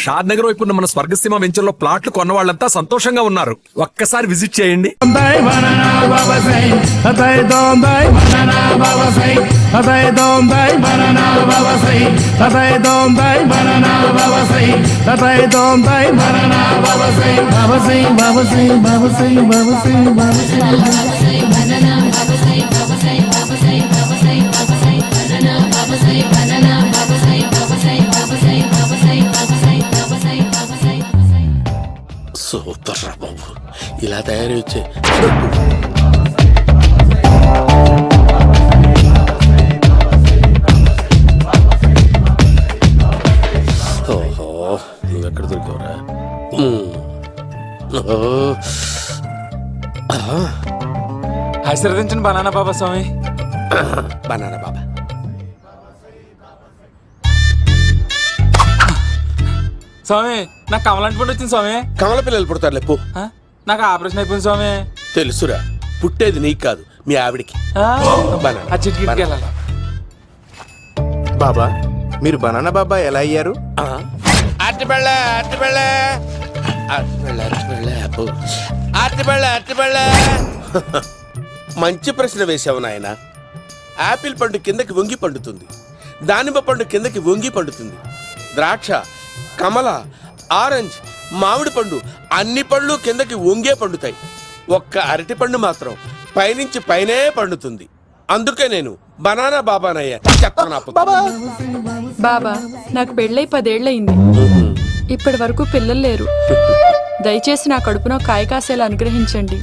షాద్ నగర్ వైపు ఉన్న మన స్వర్గసీమ వెంచర్ లో ప్లాట్లు కొన్న వాళ్ళంతా సంతోషంగా ఉన్నారు. ఒక్కసారి విజిట్ చేయండి. సూపర్ రా బాబు, ఇలా తయారు వచ్చే. ఓహో, నువ్వెక్కడ దొరికావురా? ఆశీర్వదించండి బనానా బాబా స్వామి. బనానా బాబా స్వామి, నాకు కమలాంటి పండు వచ్చింది స్వామి. కమల పిల్లలు పుడతారు లేపు. నాకు ఆపరేషన్ అయిపోయింది స్వామి. తెలుసురా, పుట్టేది నీకు కాదు మీ ఆవిడికి. ఆ చిటికి వెళ్ళాలి. బాబా, మీరు బనానా బాబా ఎలా అయ్యారు? మంచి ప్రశ్న వేశావు నాయన. ఆపిల్ పండు కిందకి వంగి పండుతుంది, దానిమ్మ పండు కిందకి వంగి పండుతుంది, ద్రాక్ష, కమల, ఆరెంజ్, మామిడి పండు అన్ని పళ్ళు కిందకి వంగే పండుతాయి. ఒక్క అరటి పండు మాత్రం పైనుంచి పైనే పండుతుంది. అందుకే నేను బనానా బాబానయ్యా. బాబా, నాకు పెళ్ళై 10 ఏళ్ళయింది. ఇప్పటి వరకు పిల్లలు లేరు. దయచేసి నా కడుపున కాయ కాసేలా అనుగ్రహించండి.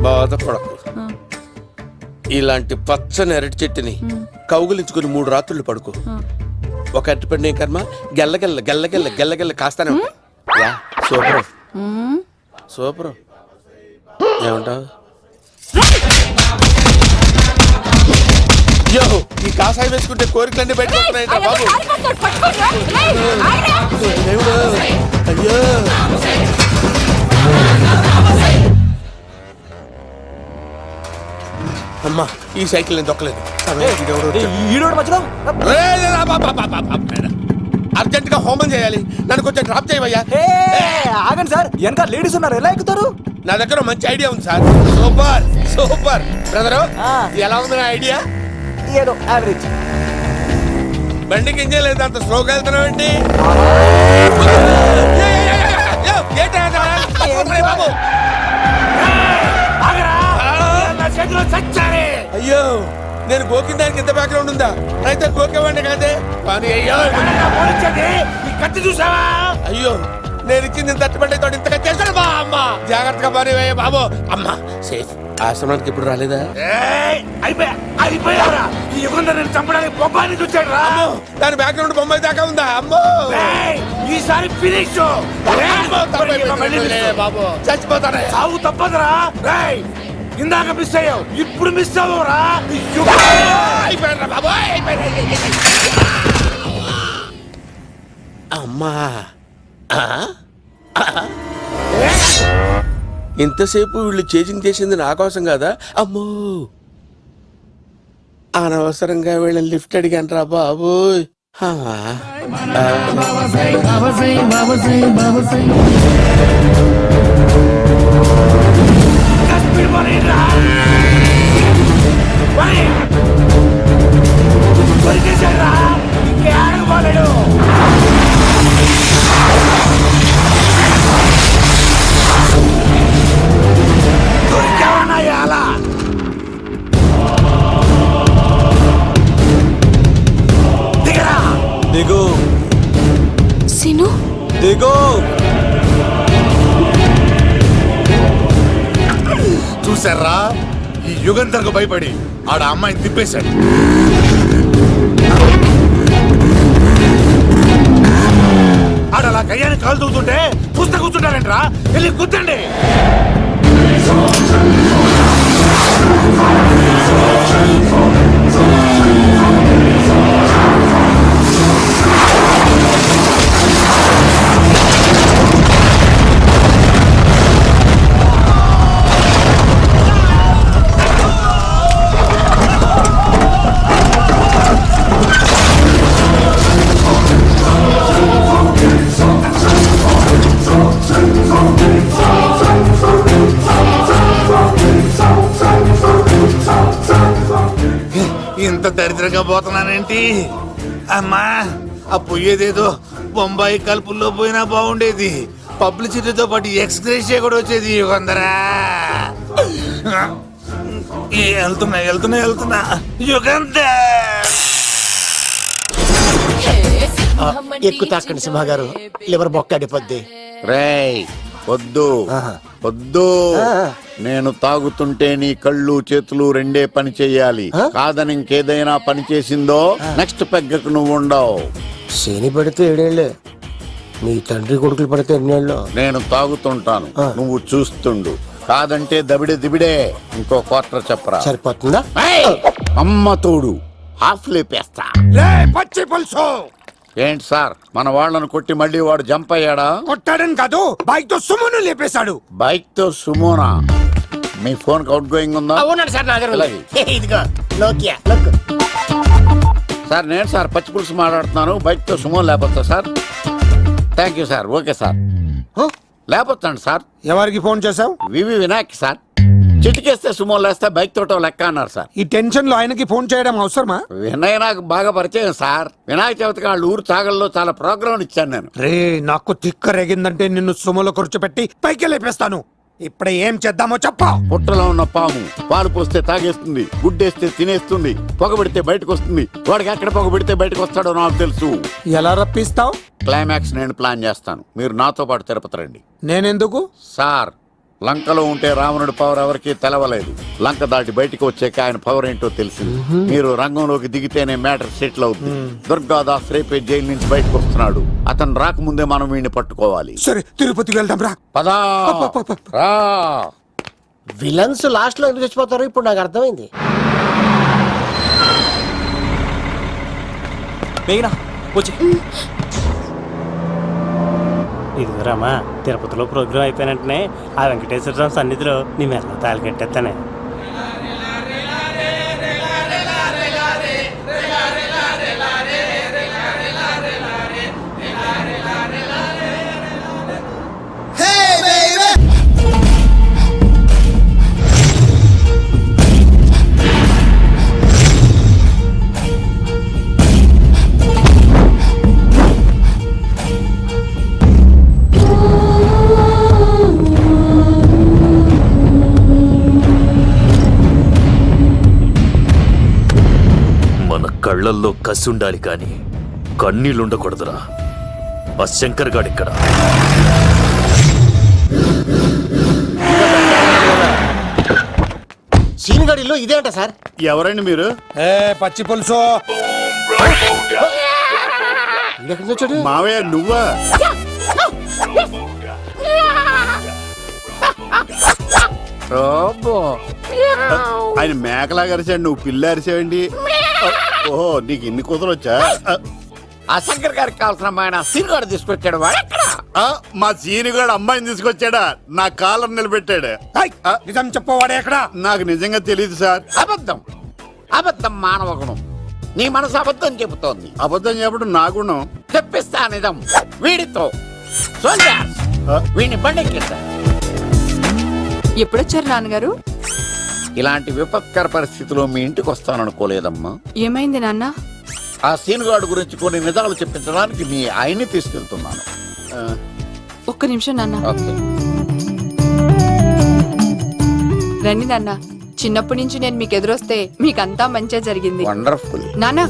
బాధపడకు. ఇలాంటి పచ్చని అరటి చెట్టుని కౌగులించుకుని 3 రాత్రులు పడుకో. ఒక అరటి పండు కర్మ గెల్లగెల్ల గెల్లగెల్ల గెల్లగెల్ల కాస్తానే ఉంటాయి. Super super. ఏమంటావు? యో, ఈ కాసాయి వేసుకుంటే కోరికలన్నీ బయటకు వస్తున్నాయంట బాబు. అయ్యో, అమ్మా, ఈ సైకిల్ నేను దొక్కలేదు. అర్జెంట్ గా హోమం చేయాలి, నన్ను కొంచెం డ్రాప్ చేయవయ్యా. ఆగండి సార్, వెనక లేడీస్ ఉన్నారు, ఎలా ఎక్కుతారు? నా దగ్గర మంచి ఐడియా ఉంది సార్. Super super. బ్రదరు, ఎలా ఉంది నా ఐడియా? ఏదో యావరేజ్. బండికి ఇంజన్ లేదు, అంత స్లోగా వెళ్తున్నావు ఏంటి? అయ్యో, నేను గోకిన దానికి ఇంత బ్యాక్గ్రౌండ్ ఉందా? అయితే గోకేవాడిని కాదే. అయ్యో చూసావా? అయ్యో, నేను ఇచ్చింది తట్టుబడి తోటి ఇంతగా చేశాను బా. అమ్మ జాగ్రత్తగా పని బాబు. అమ్మ సేఫ్. ఆశ్రమానికి ఇప్పుడు రాలేదా? చంపడానికి బొమ్మాన్ని చూచాడు రా. దాని బ్యాక్గ్రౌండ్ బొమ్మాయి దాకా ఉందా? అమ్మో, ఈసారి ఫినిష్ బాబు. చచ్చిపోతానే, సాగు తప్పదురా. ఇందాక మిస్ అయ్యావు, ఇప్పుడు మిస్ అవ్వరా. అమ్మా, ఇంతసేపు వీళ్ళు చేజింగ్ చేసింది నా కోసం కదా. అమ్మో, అనవసరంగా వీళ్ళని లిఫ్ట్ అడిగాను రా బాబు. దిగు సిను, దిగు. చూసారా, ఈ యుగంధర్కు భయపడి ఆడ అమ్మాయిని తిప్పేశాడు. ఆడ అలా కయ్యాన్ని కాలు తూగుతుంటే చూస్తే కూర్చుంటారంట్రా. వెళ్ళి కూర్చోండి. దరిద్రంగా పోతున్నానేంటి? అమ్మా, ఆ పోయేదేదో బొంబాయి కలుపుల్లో పోయినా బాగుండేది. పబ్లిసిటీతో పాటు ఎక్స్గ్రేషియా కూడా వచ్చేది. యుగంధరా వెళ్తున్నా యుగంధర్. ఎక్కు తాకండి సింహ గారు, లివర్ బొక్క అడిపోద్ది. రేయ్ వద్దు వద్దు, నేను తాగుతుంటే నీ కళ్ళు చేతులు రెండే పని చెయ్యాలి. కాదని ఇంకేదైనా పని చేసిందో నెక్స్ట్ పెగ్గకు నువ్వు ఉండవు. శని పడితే 7 ఏళ్ళే, మీ తండ్రి కొడుకులు పడితే 8 ఏళ్ళు. నేను తాగుతుంటాను, నువ్వు చూస్తుండు. కాదంటే దబిడే దిబిడే. ఇంకో క్వార్టర్ చెప్పరా. సరిపోతుందా? ఏయ్! అమ్మ తోడు హాఫ్ లేపేస్తా. పచ్చి పులుసు ఏంటి సార్, మన వాళ్ళను కొట్టి మళ్ళీ వాడు జంప్ అయ్యాడా? కొట్టాడని కాదు, బైక్ తో సుమ్మును లేపేశాడు. బైక్ తో సుమోనా? మీ ఫోన్ అవుట్ గోయింగ్ ఉందా? ఉన్నాడు సార్ నా దగ్గర. అలాగే. ఇదిగో నోకియా look. సార్ నేను సార్ పచ్చి పులుసు మాట్లాడుతున్నాను. బైక్ తో సుమో లేకపోతా sir? Thank you sir. Okay sir, లేకపోతాండి సార్. ఎవరికి ఫోన్ చేసావు? V V Vinayak sir. చిటికేస్తే సుమో లేస్తే బైక్ తోటో లెక్క అన్నారు సార్. ఈ టెన్షన్ లో ఆయనకి ఫోన్ చేయడం అవసరమా? వినయ్ నాకు బాగా పరిచయం సార్. వినాయక చవితికి వాళ్ళ ఊరు చాగల్లో చాలా ప్రోగ్రాం ఇచ్చాను నేను. రే, నాకు తిక్క రేగిందంటే నిన్ను సుమలో కూర్చోబెట్టి పైకి లేపేస్తాను. ఇప్పుడే ఏం చేద్దామో చెప్పా. పుట్టలో ఉన్న పాము పాలు పోస్తే తాగేస్తుంది, గుడ్డేస్తే తినేస్తుంది, పొగబెడితే బయటకు వస్తుంది. వాడికి ఎక్కడ పొగబెడితే బయటకు వస్తాడో నాకు తెలుసు. ఎలా రప్పిస్తావు? క్లైమాక్స్ నేను ప్లాన్ చేస్తాను, మీరు నాతో పాటు తిరుపతి రండి. నేనెందుకు? సార్, లంకలో ఉంటే రావణుడి పవర్ ఎవరికి తెలవలేదు. లంక దాటి బయటకు వచ్చాక ఆయన పవర్ ఏంటో తెలిసింది. మీరు రంగంలోకి దిగితేనే మ్యాటర్ సెటిల్ అవుతుంది. దుర్గాదాస్ రేపే జైలు నుంచి బయటకు వస్తున్నాడు. అతను రాకముందే మనం వీడిని పట్టుకోవాలి. సరే, తిరుపతికి వెళ్దాం రా. పదా రా. విలన్స్ లాస్ట్ లో ఎందుకు చచ్చిపోతారు ఇప్పుడు నాకు అర్థమైంది. ఇదిగో రామా, తిరుపతిలో ప్రోగ్రాం అయిపోయినట్టునే ఆ వెంకటేశ్వర స్వామి సన్నిధిలో నీ మెల్ల తాళి కట్టేస్తానే. కళ్ళల్లో కసి ఉండాలి కానీ కన్నీళ్ళుండకూడదురా. ఆ శంకర్ గాడిక్కడ. సీనిగడిలో ఇదే అంట సార్. ఎవరండి మీరు? పచ్చి పులుసు. మావయ్య నువ్వా? ఆయన మేకలాగా అరిచాడు, నువ్వు పిల్ల అరిచావండి. ఓహో, నీకు ఇన్ని కూతురు వచ్చా? ఆ శంకర్ గారికి కావాల్సిన అమ్మాయి సీనుగాడు తీసుకొచ్చాడు. మా సీనుగాడు అమ్మాయిని తీసుకొచ్చాడా? నా కాలర్ నిలబెట్టాడు. నిజం చెప్పవాడే ఎక్కడ? నాకు నిజంగా తెలియదు సార్. అబద్ధం, అబద్ధం మానవ గుణం. నీ మనసు అబద్ధం చెబుతోంది. అబద్ధం చెప్పడం నా గుణం. చెప్పిస్తా నిజం వీడితో. వీడిని బండెక్కిస్తా. ఎప్పుడొచ్చారు నాన్నగారు? ఇలాంటి విపత్కర పరిస్థితిలో మీ ఇంటికి వస్తాననుకోలేదమ్మా. ఏమైంది నాన్న? ఆ సీనుగాడు గురించి కొన్ని నిజాలు చెప్పించడానికి మీ ఆయన్ని తీసుకెళ్తున్నాను. ఒక్క నిమిషం నాన్న. ఓకే. రండి నాన్న. చిన్నప్పటి నుంచి నేను మీకు ఎదురొస్తే మీకంతా మంచిగా జరిగింది. వండర్ఫుల్. నాన్న,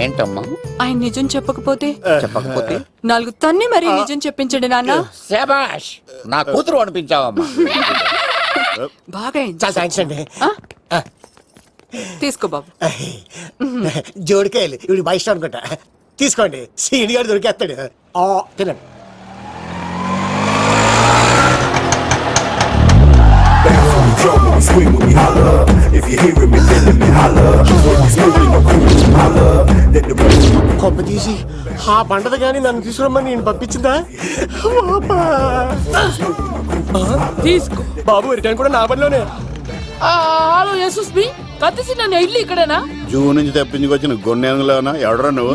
ఏంటమ్మా? ఆయన నిజం చెప్పకపోతే చెప్పకపోతే 4 తన్ని మరీ నిజం చెప్పించండి నాన్న. శభాష్, నా కూతురు అనిపించావమ్మా. బాగా చాలా థ్యాంక్స్ అండి. తీసుకో బాబు. జోడికాయలు ఇవి బాగా ఇష్టం అనుకుంటా. తీసుకోండి, సీనిగాడు దొరికేస్తాడు. తినండి. కొమ్మ తీసి ఆ పంటది కానీ నన్ను తీసుకురమ్మని నేను పంపించిందా? తీసుకో బాబు, రిటర్న్ కూడా నా పనిలోనే. హలో యశస్ బి, కత్తిసి నన్ను ఇల్లు ఇక్కడేనా? జూ నుంచి తప్పించుకొచ్చిన గొన్నెంగులోనా? ఎవడరా నువ్వు?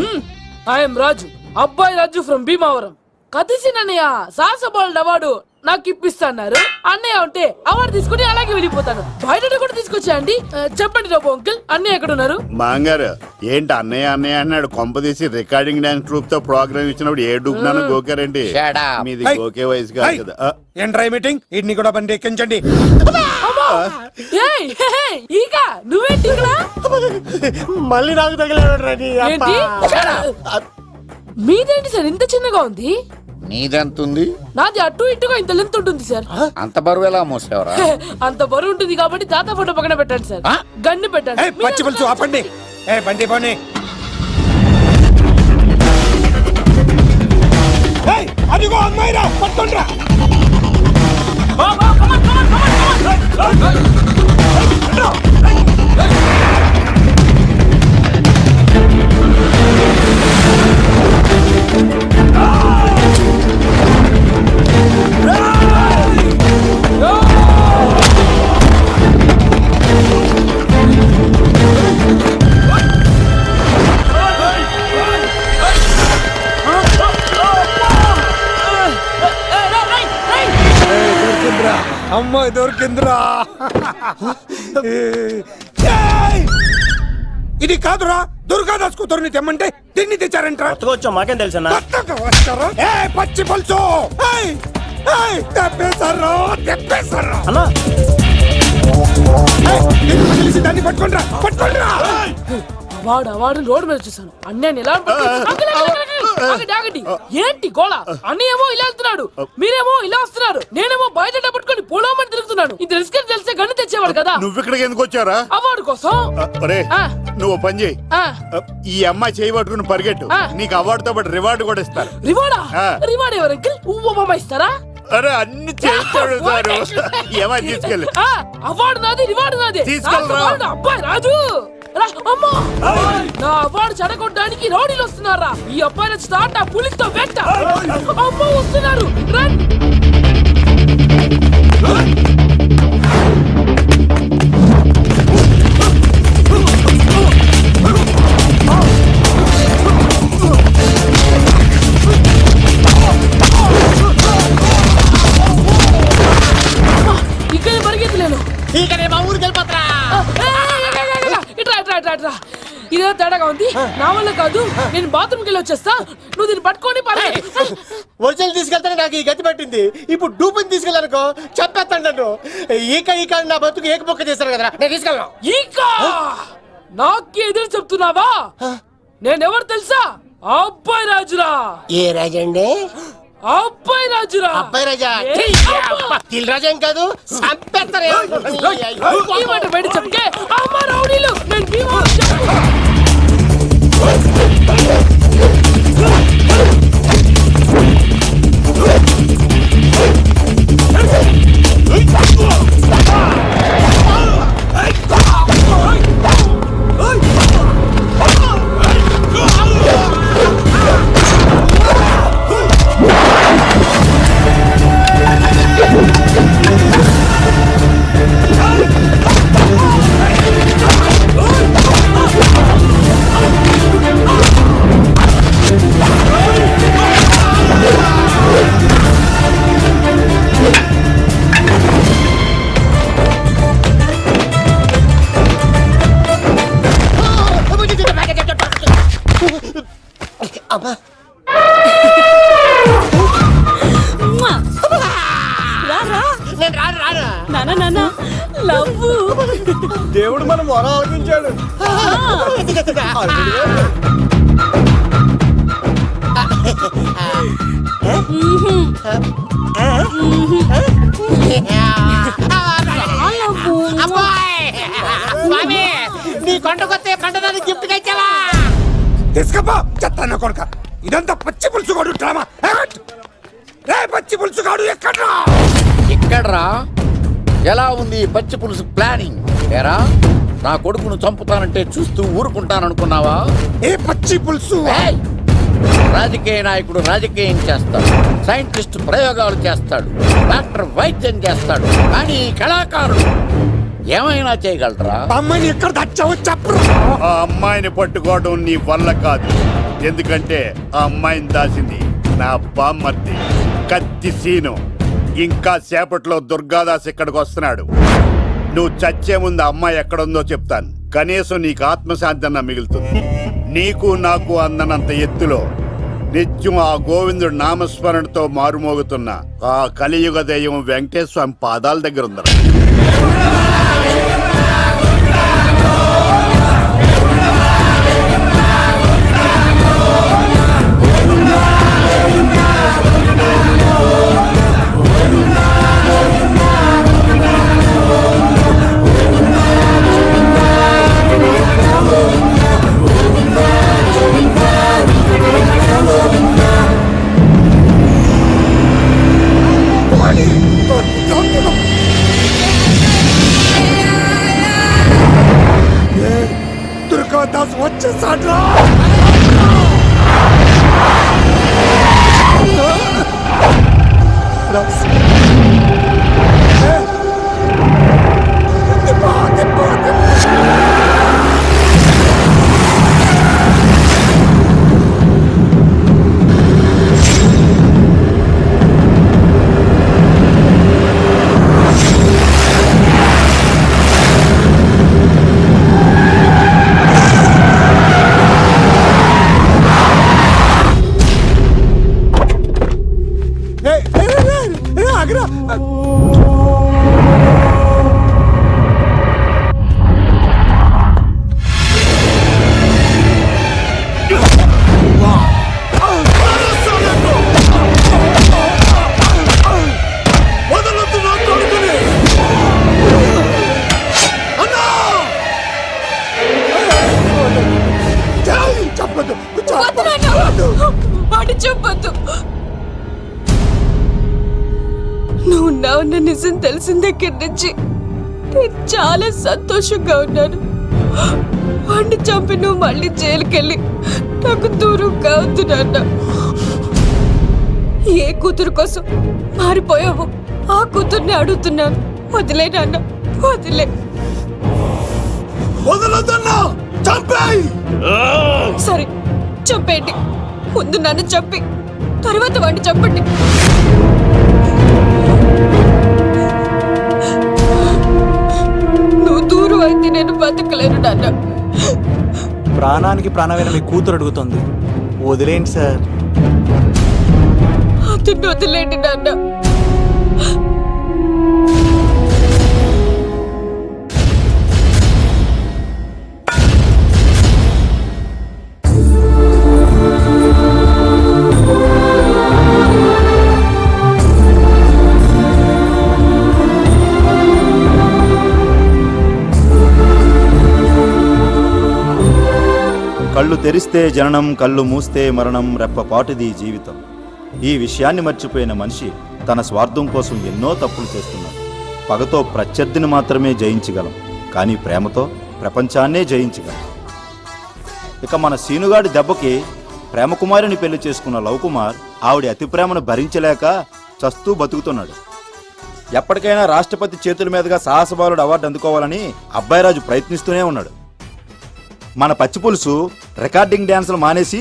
ఐఎమ్ రాజు, అబ్బాయి రాజు ఫ్రమ్ భీమావరం. కత్తిసి నన్నయ్య సాహస బాలుడు అవార్డు నాకు ఇప్పిస్తాన్నారు. అన్నయ్య ఉంటే అవార్డు తీసుకుని అలాగే వెళ్ళిపోతాను. బయట కూడా తీసుకొచ్చాయండి. చెప్పండి రాబు అంకుల్, అన్నయ్య ఎక్కడ ఉన్నారు? మాంగారు ఏంటి అన్నయ్య అన్నయ్య అన్నాడు కొంపదీసి రికార్డింగ్ డాన్స్ ట్రూప్ తో ప్రోగ్రామ్ ఇచ్చినప్పుడు ఏ డూబ్నాను గోకారండి. మీది గోకే వయసు కాదు కదా. ఏంట్రై మీటింగ్ ఇడ్ని కూడా బండి ఎక్కించండి. ఏయ్, హే, హే, ఈగ నువ్వేంటి ఇక్కడ? మళ్ళీ నాకు తగిలేడు. ఏంటి? మీదేంటి సార్ ఇంత చిన్నగా ఉంది? నీదెంతుంది? నాది అటు ఇటుగా ఇంత లెంత్ ఉంటుంది సార్. అంత బరువు ఎలా మోసేవరా? అంత బరువు ఉంటుంది కాబట్టి తాత ఫోటో పక్కన పెట్టండి సార్. గన్ను పెట్టండి. పచ్చి పులుసు ఆపండి. బండి పోనీ. అదిగో అమ్మాయిరా, పట్టుకోండిరా. అమ్మాయి దొరికిందిరా. ఇది కాదురా, దుర్గాదాస్ కూతురుని తెమ్మంటే దీన్ని తెచ్చారంట. వచ్చాం, మాకేం తెలుసన్నా. పచ్చి పులుసు తెప్పేశారు, తెప్పేశారు. అన్నా దాన్ని పట్టుకోండిరా, పట్టుకోండిరా. వాడు రోడ్డు మీద చూసాను. అన్నయ్య ఎలా ఆగండి. ఏంటి గోళ? అన్నయ్యేమో ఇలా వెళ్తున్నాడు, మీరేమో ఇలా వస్తున్నారు, నేనేమో బయట పట్టుకొని పోలోమని తిరుగుతున్నాను. ఇది రిస్క్ అని తెలిస్తే గన్ను తెచ్చేవాడు కదా. నువ్వు ఇక్కడికి ఎందుకు వచ్చారా? అవార్డు కోసం. నువ్వు పని చేయి, ఈ అమ్మాయి చేయి పట్టుకుని పరిగెట్టు. నీకు అవార్డు తో పాటు రివార్డు కూడా ఇస్తారు. రివార్డా? రివార్డ్ ఎవరు అంకిల్? ఉవ్వమ్మ ఇస్తారా? అరే అన్ని చేస్తాడు సారు. ఏమై తీసుకెళ్ళి. అవార్డు నాది, రివార్డు నాది. తీసుకెళ్ళరా. అబ్బాయి రాజు నా అవార్డు చెడగొట్టడానికి రౌడీలు వస్తున్నారా? ఈ అబ్బాయి స్టార్ట్ ఆ పులితో వెంట. అమ్మ వస్తున్నారు. ఇక్కడ పరిగెత్తలేను. ఇట్రా ఇదే తేడాగా ఉంది. నా వల్ల కాదు, నేను బాత్రూమ్కి వెళ్ళి వచ్చేస్తా. నువ్వు దీన్ని పట్టుకొని ఒరిజినల్ తీసుకెళ్తానే నాకు ఈ గతి పట్టింది. ఇప్పుడు డూపుని తీసుకెళ్ళానుకో చెప్పేస్తాను నన్ను. ఈక నా బతుకు ఏకపొక్క చేశారు కదా, నేను తీసుకెళ్ళను. ఇంకా నాకే ఎదురు చెప్తున్నావా? నేనెవరు తెలుసా? అబ్బాయి రాజురా. ఏ రాజండి? అబ్బాయి రాజురా. అబ్బాయి రాజా దిల్ రాజా ఏం కాదు, చంపేస్తారు. ఈ మాట బయట చెప్తే అమ్మ రౌడీలు. నేను భీమా దేవుడు మనం మొర ఆలోచించాడు. నీ కొండకొస్తే పంటదాన్ని గిఫ్ట్ గా ఇచ్చావా? తీసుకపో చెత్త కొడుక. ఇదంతా పచ్చి పులుసు కాడు డ్రామా. పచ్చి పులుసు కాడు ఎక్కడ్రా? ఎక్కడ్రా? ఎలా ఉంది పచ్చి పులుసు ప్లానింగ్? ఏరా, నా కొడుకును చంపుతానంటే చూస్తూ ఊరుకుంటాననుకున్నావా? ఏ పచ్చి పులుసు? రాజకీయ నాయకుడు రాజకీయం చేస్తాడు, సైంటిస్ట్ ప్రయోగాలు చేస్తాడు, డాక్టర్ వైద్యం చేస్తాడు, కానీ కళాకారుడు ఏమైనా చేయగలరా? అమ్మాయిని ఎక్కడ తెచ్చావో చెప్పు. ఆ అమ్మాయిని పట్టుకోవడం నీ వల్ల కాదు. ఎందుకంటే ఆ అమ్మాయిని దాసింది నా బామ్మర్ది కత్తి సీను. ఇంకా సేపట్లో దుర్గాదాస్ ఇక్కడికి వస్తున్నాడు. నువ్వు చచ్చే ముందు అమ్మాయి ఎక్కడుందో చెప్తాను. కనీసం నీకు ఆత్మశాంతి అన్న మిగులుతుంది. నీకు నాకు అందనంత ఎత్తులో నిత్యం ఆ గోవిందుడు నామస్మరణతో మారుమోగుతున్న ఆ కలియుగ దైవం వెంకటేశ్వర స్వామి పాదాల దగ్గర ఉందరా. దుర్గాదాస్ వచ్చేసాడ్రా. చెప్పొద్దు. నువ్వు ఉన్నావన్న నిజం తెలిసిన దగ్గర నుంచి నేను చాలా సంతోషంగా ఉన్నాను. వాడిని చంపి నువ్వు మళ్ళీ జైలుకెళ్ళి నాకు దూరంగా వద్దు నాన్న. ఏ కూతురు కోసం మారిపోయావో ఆ కూతుర్ని అడుగుతున్నాను. వదిలే నాన్న, వదిలే. సరే చంపేయండి. ముందు నన్ను చంపి తర్వాత వాడిని చంపండి. నువ్వు దూరం అయితే నేను బతకలేను నాన్న. ప్రాణానికి ప్రాణమైన మీ కూతురు అడుగుతుంది, వదిలేండి సార్. అతన్ని వదిలేండి నాన్న. కళ్ళు తెరిస్తే జననం, కళ్ళు మూస్తే మరణం, రెప్పపాటుది జీవితం. ఈ విషయాన్ని మర్చిపోయిన మనిషి తన స్వార్థం కోసం ఎన్నో తప్పులు చేస్తున్నాడు. పగతో ప్రత్యర్థిని మాత్రమే జయించగలం, కానీ ప్రేమతో ప్రపంచాన్నే జయించగలం. ఇక మన సీనుగాడి దెబ్బకి ప్రేమకుమారిని పెళ్లి చేసుకున్న లవ్ కుమార్ ఆవిడ అతి ప్రేమను భరించలేక చస్తూ బతుకుతున్నాడు. ఎప్పటికైనా రాష్ట్రపతి చేతుల మీదుగా సాహసబాలుడు అవార్డు అందుకోవాలని అబ్బాయిరాజు ప్రయత్నిస్తూనే ఉన్నాడు. మన పచ్చిపులుసు రికార్డింగ్ డ్యాన్సులు మానేసి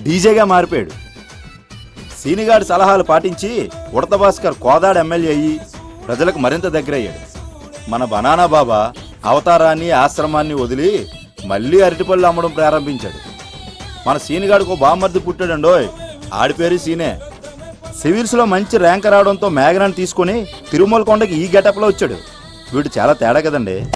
డీజేగా మారిపోయాడు. సీనిగాడి సలహాలు పాటించి ఉడత భాస్కర్ కోదాడ ఎమ్మెల్యే అయ్యి ప్రజలకు మరింత దగ్గరయ్యాడు. మన బనానా బాబా అవతారాన్ని, ఆశ్రమాన్ని వదిలి మళ్ళీ అరటిపళ్ళు అమ్మడం ప్రారంభించాడు. మన సీనిగాడికి బామ్మర్ది పుట్టాడండోయ్, ఆడి పేరు సీనే. సివిల్స్లో మంచి ర్యాంక్ రావడంతో మేఘనాన్ని తీసుకుని తిరుమల కొండకి ఈ గెటప్లో వచ్చాడు. వీడు చాలా తేడా కదండి.